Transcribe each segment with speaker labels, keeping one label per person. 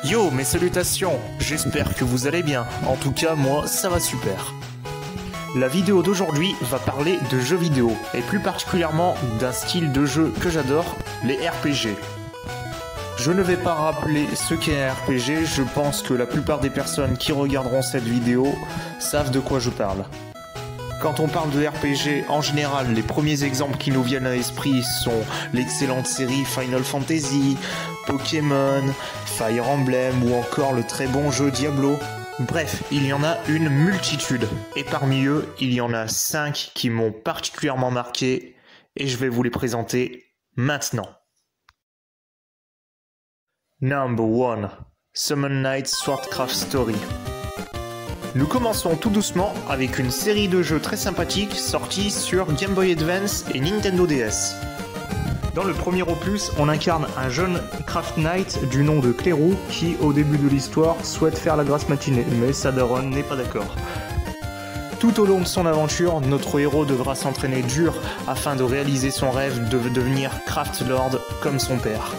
Speaker 1: Yo, mes salutations, j'espère que vous allez bien, en tout cas moi ça va super. La vidéo d'aujourd'hui va parler de jeux vidéo, et plus particulièrement d'un style de jeu que j'adore, les RPG. Je ne vais pas rappeler ce qu'est un RPG, je pense que la plupart des personnes qui regarderont cette vidéo savent de quoi je parle. Quand on parle de RPG, en général, les premiers exemples qui nous viennent à l'esprit sont l'excellente série Final Fantasy, Pokémon, Fire Emblem ou encore le très bon jeu Diablo. Bref, il y en a une multitude, et parmi eux, il y en a 5 qui m'ont particulièrement marqué, et je vais vous les présenter maintenant. Number 1. Summon Night Swordcraft Story. Nous commençons tout doucement avec une série de jeux très sympathiques sortis sur Game Boy Advance et Nintendo DS. Dans le premier opus, on incarne un jeune Craft Knight du nom de Clérou qui, au début de l'histoire, souhaite faire la grasse matinée, mais sa daronne n'est pas d'accord. Tout au long de son aventure, notre héros devra s'entraîner dur afin de réaliser son rêve de devenir Craft Lord comme son père.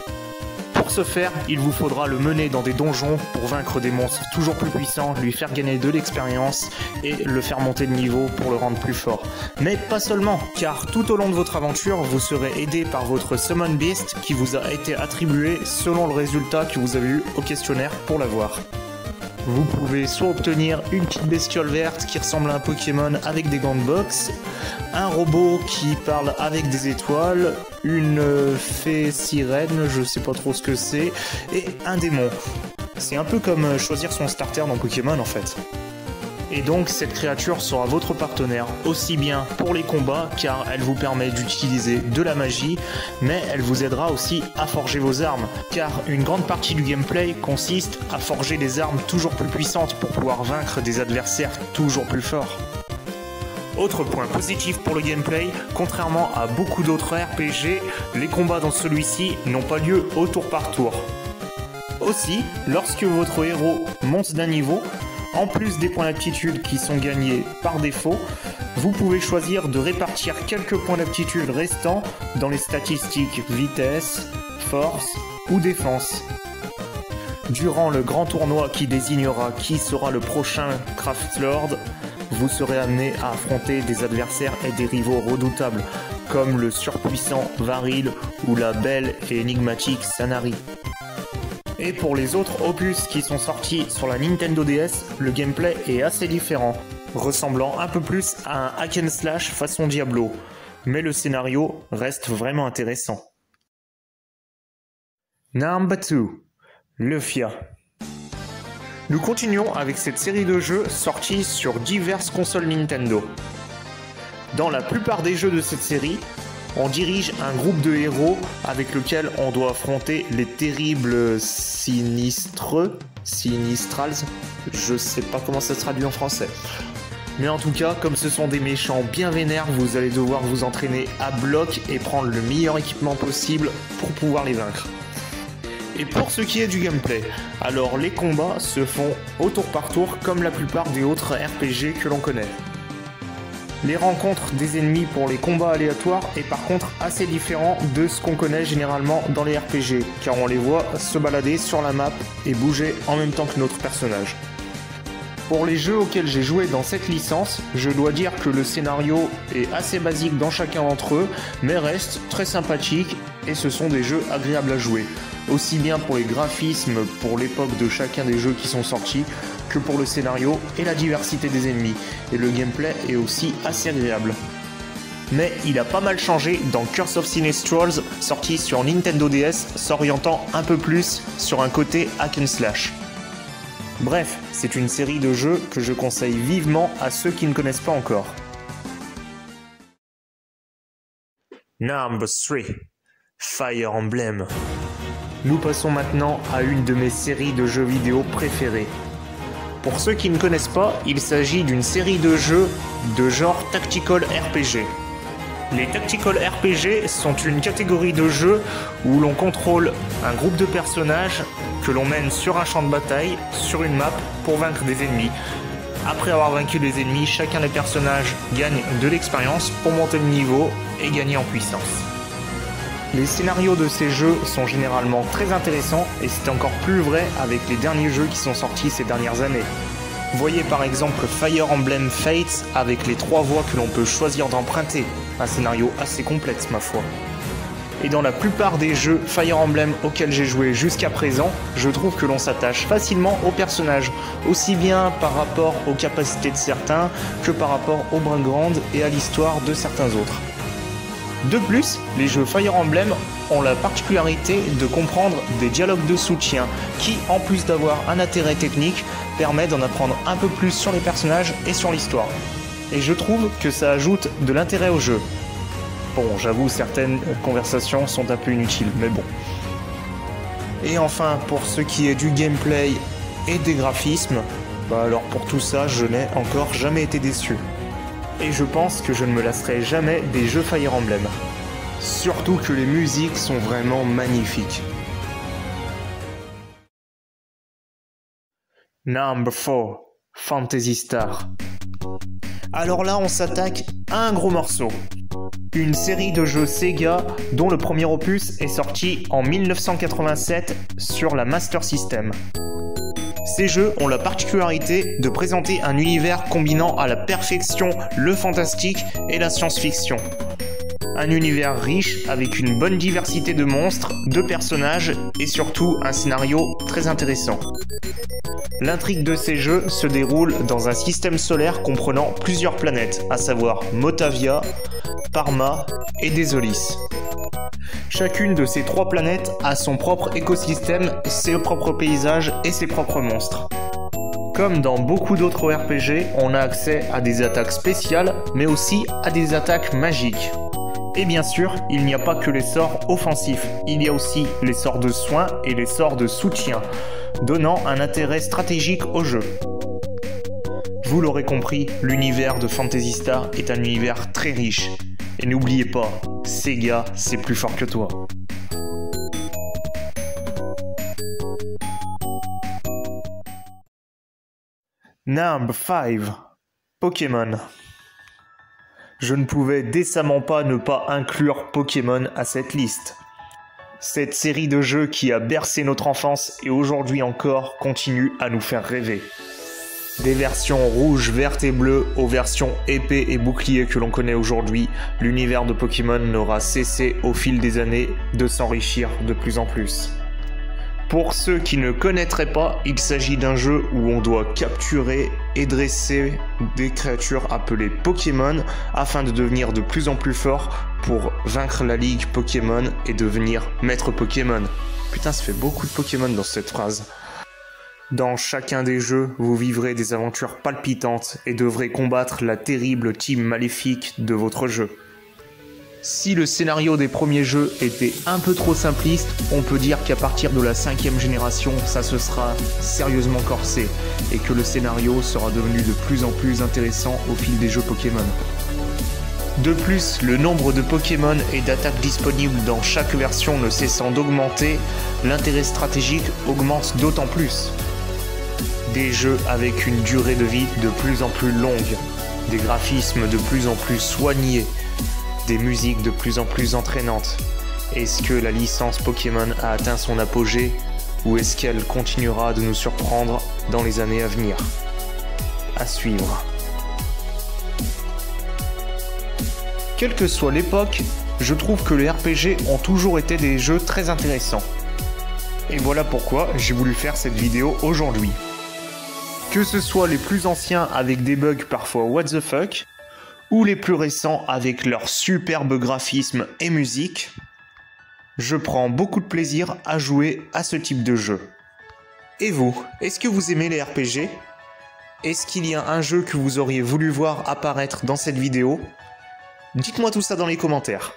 Speaker 1: Pour ce faire, il vous faudra le mener dans des donjons pour vaincre des monstres toujours plus puissants, lui faire gagner de l'expérience et le faire monter de niveau pour le rendre plus fort. Mais pas seulement, car tout au long de votre aventure, vous serez aidé par votre Summon Beast qui vous a été attribué selon le résultat que vous avez eu au questionnaire pour l'avoir. Vous pouvez soit obtenir une petite bestiole verte qui ressemble à un Pokémon avec des gants de boxe, un robot qui parle avec des étoiles, une fée sirène, je sais pas trop ce que c'est, et un démon. C'est un peu comme choisir son starter dans Pokémon en fait. Et donc cette créature sera votre partenaire aussi bien pour les combats car elle vous permet d'utiliser de la magie, mais elle vous aidera aussi à forger vos armes car une grande partie du gameplay consiste à forger des armes toujours plus puissantes pour pouvoir vaincre des adversaires toujours plus forts. Autre point positif pour le gameplay, contrairement à beaucoup d'autres RPG, les combats dans celui-ci n'ont pas lieu au tour par tour. Aussi, lorsque votre héros monte d'un niveau, en plus des points d'aptitude qui sont gagnés par défaut, vous pouvez choisir de répartir quelques points d'aptitude restants dans les statistiques vitesse, force ou défense. Durant le grand tournoi qui désignera qui sera le prochain Craft Lord, vous serez amené à affronter des adversaires et des rivaux redoutables, comme le surpuissant Varil ou la belle et énigmatique Sanari. Et pour les autres opus qui sont sortis sur la Nintendo DS, le gameplay est assez différent, ressemblant un peu plus à un hack and slash façon Diablo, mais le scénario reste vraiment intéressant. Number 2. Lufia. Nous continuons avec cette série de jeux sortis sur diverses consoles Nintendo. Dans la plupart des jeux de cette série, on dirige un groupe de héros avec lequel on doit affronter les terribles Sinistrals, je sais pas comment ça se traduit en français. Mais en tout cas, comme ce sont des méchants bien vénères, vous allez devoir vous entraîner à bloc et prendre le meilleur équipement possible pour pouvoir les vaincre. Et pour ce qui est du gameplay, alors les combats se font au tour par tour comme la plupart des autres RPG que l'on connaît. Les rencontres des ennemis pour les combats aléatoires est par contre assez différent de ce qu'on connaît généralement dans les RPG, car on les voit se balader sur la map et bouger en même temps que notre personnage. Pour les jeux auxquels j'ai joué dans cette licence, je dois dire que le scénario est assez basique dans chacun d'entre eux, mais reste très sympathique et ce sont des jeux agréables à jouer, aussi bien pour les graphismes pour l'époque de chacun des jeux qui sont sortis, que pour le scénario et la diversité des ennemis, et le gameplay est aussi assez agréable. Mais il a pas mal changé dans Curse of Sinistrals, sorti sur Nintendo DS, s'orientant un peu plus sur un côté hack and slash. Bref, c'est une série de jeux que je conseille vivement à ceux qui ne connaissent pas encore. Number 3. Fire Emblem. Nous passons maintenant à une de mes séries de jeux vidéo préférées. Pour ceux qui ne connaissent pas, il s'agit d'une série de jeux de genre Tactical RPG. Les Tactical RPG sont une catégorie de jeux où l'on contrôle un groupe de personnages que l'on mène sur un champ de bataille, sur une map, pour vaincre des ennemis. Après avoir vaincu les ennemis, chacun des personnages gagne de l'expérience pour monter le niveau et gagner en puissance. Les scénarios de ces jeux sont généralement très intéressants et c'est encore plus vrai avec les derniers jeux qui sont sortis ces dernières années. Voyez par exemple Fire Emblem Fates avec les 3 voies que l'on peut choisir d'emprunter, un scénario assez complexe ma foi. Et dans la plupart des jeux Fire Emblem auxquels j'ai joué jusqu'à présent, je trouve que l'on s'attache facilement aux personnages, aussi bien par rapport aux capacités de certains que par rapport au background et à l'histoire de certains autres. De plus, les jeux Fire Emblem ont la particularité de comprendre des dialogues de soutien qui, en plus d'avoir un intérêt technique, permet d'en apprendre un peu plus sur les personnages et sur l'histoire. Et je trouve que ça ajoute de l'intérêt au jeu. Bon, j'avoue, certaines conversations sont un peu inutiles, mais bon. Et enfin, pour ce qui est du gameplay et des graphismes, alors pour tout ça, je n'ai encore jamais été déçu. Et je pense que je ne me lasserai jamais des jeux Fire Emblem. Surtout que les musiques sont vraiment magnifiques. Number 4, Phantasy Star. Alors là, on s'attaque à un gros morceau. Une série de jeux Sega dont le premier opus est sorti en 1987 sur la Master System. Ces jeux ont la particularité de présenter un univers combinant à la perfection le fantastique et la science-fiction. Un univers riche avec une bonne diversité de monstres, de personnages et surtout un scénario très intéressant. L'intrigue de ces jeux se déroule dans un système solaire comprenant plusieurs planètes, à savoir Motavia, Parma et Désolis. Chacune de ces 3 planètes a son propre écosystème, ses propres paysages et ses propres monstres. Comme dans beaucoup d'autres RPG, on a accès à des attaques spéciales, mais aussi à des attaques magiques. Et bien sûr, il n'y a pas que les sorts offensifs, il y a aussi les sorts de soins et les sorts de soutien, donnant un intérêt stratégique au jeu. Vous l'aurez compris, l'univers de Phantasy Star est un univers très riche. Et n'oubliez pas, Sega, c'est plus fort que toi. Number 5, Pokémon. Je ne pouvais décemment pas ne pas inclure Pokémon à cette liste. Cette série de jeux qui a bercé notre enfance et aujourd'hui encore continue à nous faire rêver. Des versions rouges, vertes et bleues aux versions épée et bouclier que l'on connaît aujourd'hui, l'univers de Pokémon n'aura cessé au fil des années de s'enrichir de plus en plus. Pour ceux qui ne connaîtraient pas, il s'agit d'un jeu où on doit capturer et dresser des créatures appelées Pokémon afin de devenir de plus en plus fort pour vaincre la ligue Pokémon et devenir maître Pokémon. Putain, ça fait beaucoup de Pokémon dans cette phrase. Dans chacun des jeux, vous vivrez des aventures palpitantes et devrez combattre la terrible team maléfique de votre jeu. Si le scénario des premiers jeux était un peu trop simpliste, on peut dire qu'à partir de la 5e génération, ça se sera sérieusement corsé et que le scénario sera devenu de plus en plus intéressant au fil des jeux Pokémon. De plus, le nombre de Pokémon et d'attaques disponibles dans chaque version ne cessant d'augmenter, l'intérêt stratégique augmente d'autant plus. Des jeux avec une durée de vie de plus en plus longue, des graphismes de plus en plus soignés, des musiques de plus en plus entraînantes. Est-ce que la licence Pokémon a atteint son apogée ou est-ce qu'elle continuera de nous surprendre dans les années à venir? À suivre. Quelle que soit l'époque, je trouve que les RPG ont toujours été des jeux très intéressants. Et voilà pourquoi j'ai voulu faire cette vidéo aujourd'hui. Que ce soit les plus anciens avec des bugs parfois what the fuck, ou les plus récents avec leur superbe graphisme et musique, je prends beaucoup de plaisir à jouer à ce type de jeu. Et vous, est-ce que vous aimez les RPG? Est-ce qu'il y a un jeu que vous auriez voulu voir apparaître dans cette vidéo? Dites-moi tout ça dans les commentaires.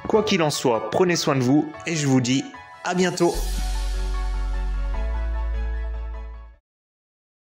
Speaker 1: Quoi qu'il en soit, prenez soin de vous et je vous dis à bientôt.